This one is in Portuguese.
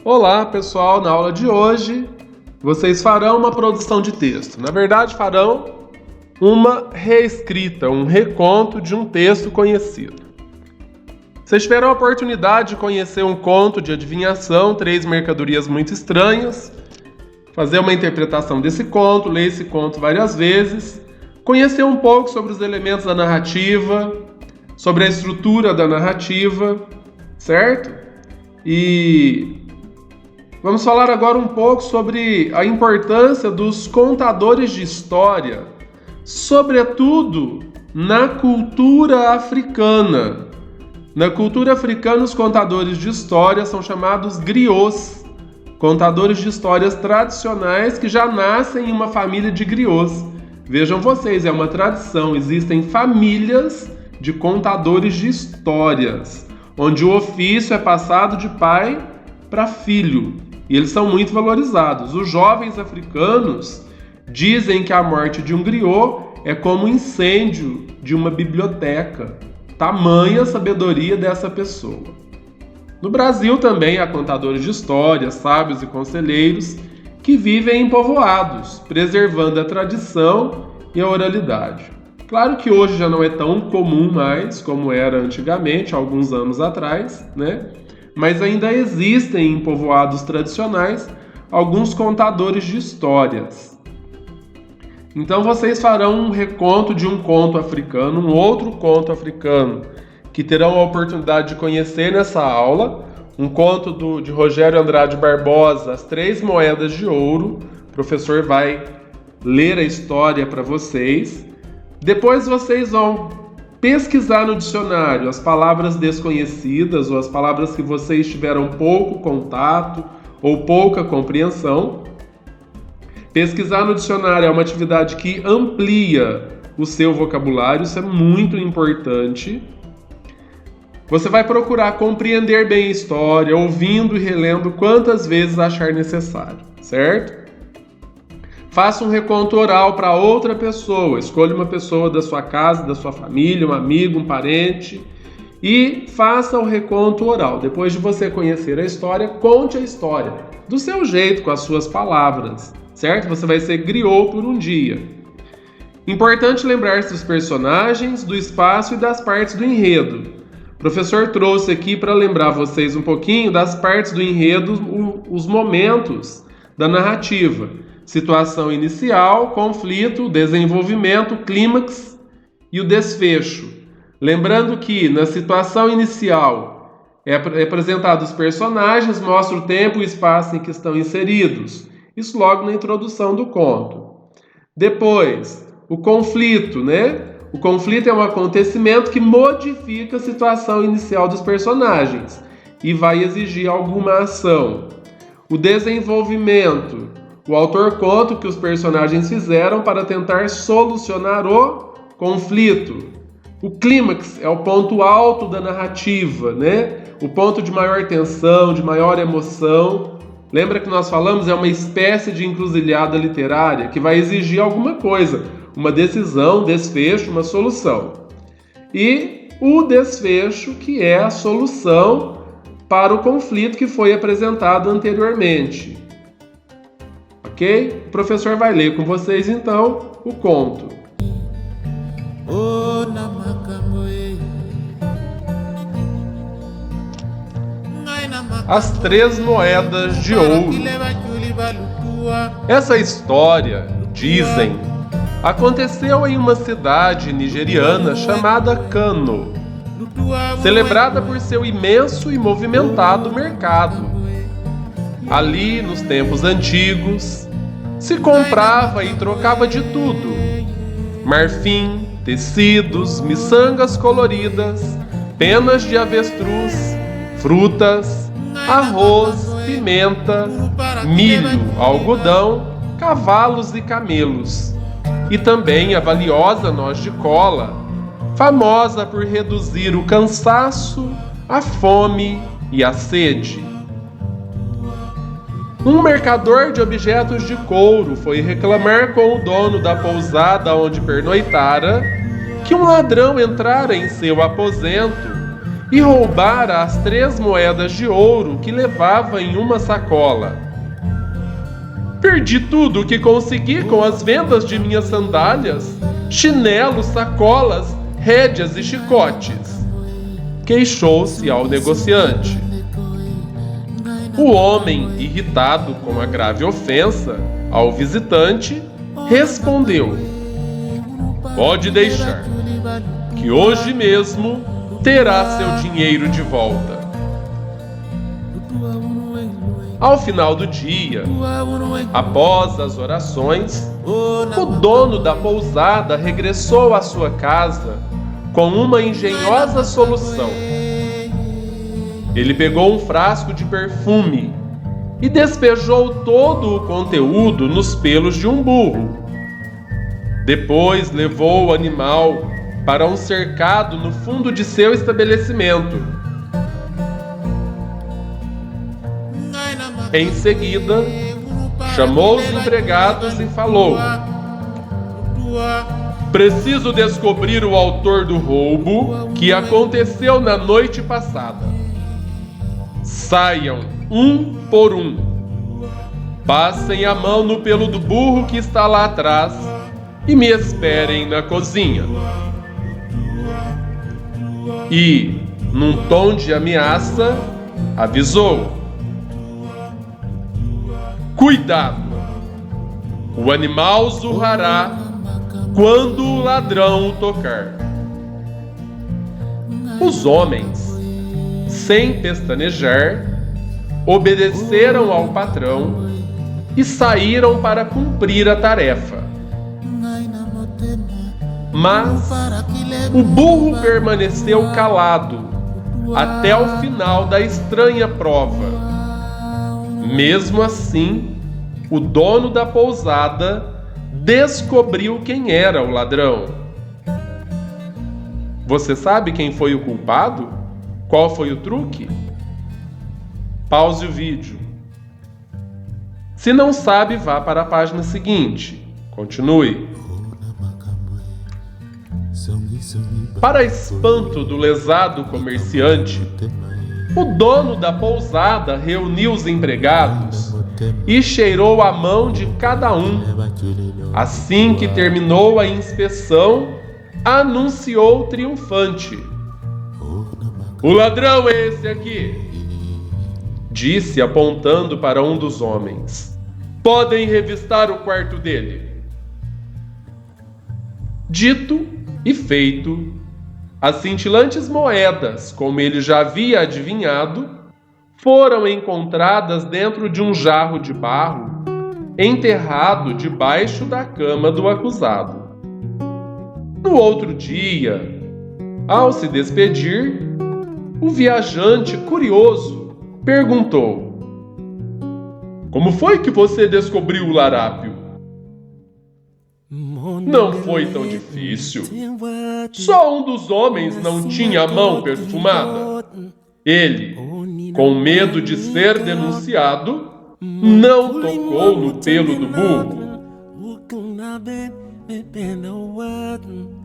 Olá, pessoal! Na aula de hoje, vocês farão uma produção de texto. Na verdade, farão uma reescrita, um reconto de um texto conhecido. Vocês tiveram a oportunidade de conhecer um conto de adivinhação, Três Mercadorias Muito Estranhas, fazer uma interpretação desse conto, ler esse conto várias vezes, conhecer um pouco sobre os elementos da narrativa, sobre a estrutura da narrativa, certo? E vamos falar agora um pouco sobre a importância dos contadores de história, sobretudo na cultura africana. Na cultura africana, os contadores de história são chamados griots, contadores de histórias tradicionais que já nascem em uma família de griots. Vejam vocês, é uma tradição, existem famílias de contadores de histórias, onde o ofício é passado de pai para filho. E eles são muito valorizados. Os jovens africanos dizem que a morte de um griot é como o incêndio de uma biblioteca. Tamanha sabedoria dessa pessoa. No Brasil também há contadores de histórias, sábios e conselheiros que vivem em povoados, preservando a tradição e a oralidade. Claro que hoje já não é tão comum mais como era antigamente, alguns anos atrás, né? Mas ainda existem em povoados tradicionais alguns contadores de histórias. Então vocês farão um reconto de um conto africano, um outro conto africano, que terão a oportunidade de conhecer nessa aula, um conto de Rogério Andrade Barbosa, As Três Moedas de Ouro. O professor vai ler a história para vocês. Depois vocês vão pesquisar no dicionário as palavras desconhecidas ou as palavras que vocês tiveram pouco contato ou pouca compreensão. Pesquisar no dicionário é uma atividade que amplia o seu vocabulário, isso é muito importante. Você vai procurar compreender bem a história, ouvindo e relendo quantas vezes achar necessário, certo? Faça um reconto oral para outra pessoa, escolha uma pessoa da sua casa, da sua família, um amigo, um parente, e faça o reconto oral. Depois de você conhecer a história, conte a história, do seu jeito, com as suas palavras, certo? Você vai ser griot por um dia. Importante lembrar-se dos personagens, do espaço e das partes do enredo. O professor trouxe aqui para lembrar vocês um pouquinho das partes do enredo, os momentos da narrativa. Situação inicial, conflito, desenvolvimento, clímax e o desfecho. Lembrando que na situação inicial é apresentado os personagens, mostra o tempo e o espaço em que estão inseridos. Isso logo na introdução do conto. Depois, o conflito, né? O conflito é um acontecimento que modifica a situação inicial dos personagens e vai exigir alguma ação. O desenvolvimento. O autor conta o que os personagens fizeram para tentar solucionar o conflito. O clímax é o ponto alto da narrativa, né? O ponto de maior tensão, de maior emoção. Lembra que nós falamos? É uma espécie de encruzilhada literária que vai exigir alguma coisa, uma decisão, desfecho, uma solução. E o desfecho, que é a solução para o conflito que foi apresentado anteriormente. Ok? O professor vai ler com vocês, então, o conto. As Três Moedas de Ouro. Essa história, dizem, aconteceu em uma cidade nigeriana chamada Kano, celebrada por seu imenso e movimentado mercado. Ali, nos tempos antigos, se comprava e trocava de tudo: marfim, tecidos, miçangas coloridas, penas de avestruz, frutas, arroz, pimenta, milho, algodão, cavalos e camelos, e também a valiosa noz de cola, famosa por reduzir o cansaço, a fome e a sede. Um mercador de objetos de couro foi reclamar com o dono da pousada onde pernoitara que um ladrão entrara em seu aposento e roubara as 3 moedas de ouro que levava em uma sacola. Perdi tudo o que consegui com as vendas de minhas sandálias, chinelos, sacolas, rédeas e chicotes. Queixou-se ao negociante. O homem, irritado com a grave ofensa ao visitante, respondeu: pode deixar, que hoje mesmo terá seu dinheiro de volta. Ao final do dia, após as orações, o dono da pousada regressou à sua casa com uma engenhosa solução. Ele pegou um frasco de perfume e despejou todo o conteúdo nos pelos de um burro. Depois levou o animal para um cercado no fundo de seu estabelecimento. Em seguida, chamou os empregados e falou: preciso descobrir o autor do roubo que aconteceu na noite passada. Saiam um por um. Passem a mão no pelo do burro que está lá atrás e me esperem na cozinha. E, num tom de ameaça, avisou: cuidado! O animal zurrará quando o ladrão o tocar. Os homens, sem pestanejar, obedeceram ao patrão e saíram para cumprir a tarefa. Mas o burro permaneceu calado até o final da estranha prova. Mesmo assim, o dono da pousada descobriu quem era o ladrão. Você sabe quem foi o culpado? Qual foi o truque? Pause o vídeo. Se não sabe, vá para a página seguinte. Continue. Para espanto do lesado comerciante, o dono da pousada reuniu os empregados e cheirou a mão de cada um. Assim que terminou a inspeção, anunciou triunfante: o ladrão é esse aqui, disse apontando para um dos homens. Podem revistar o quarto dele. Dito e feito, as cintilantes moedas, como ele já havia adivinhado, foram encontradas dentro de um jarro de barro, enterrado debaixo da cama do acusado. No outro dia, ao se despedir, o viajante, curioso, perguntou: como foi que você descobriu o larápio? Não foi tão difícil. Só um dos homens não tinha a mão perfumada. Ele, com medo de ser denunciado, não tocou no pelo do burro.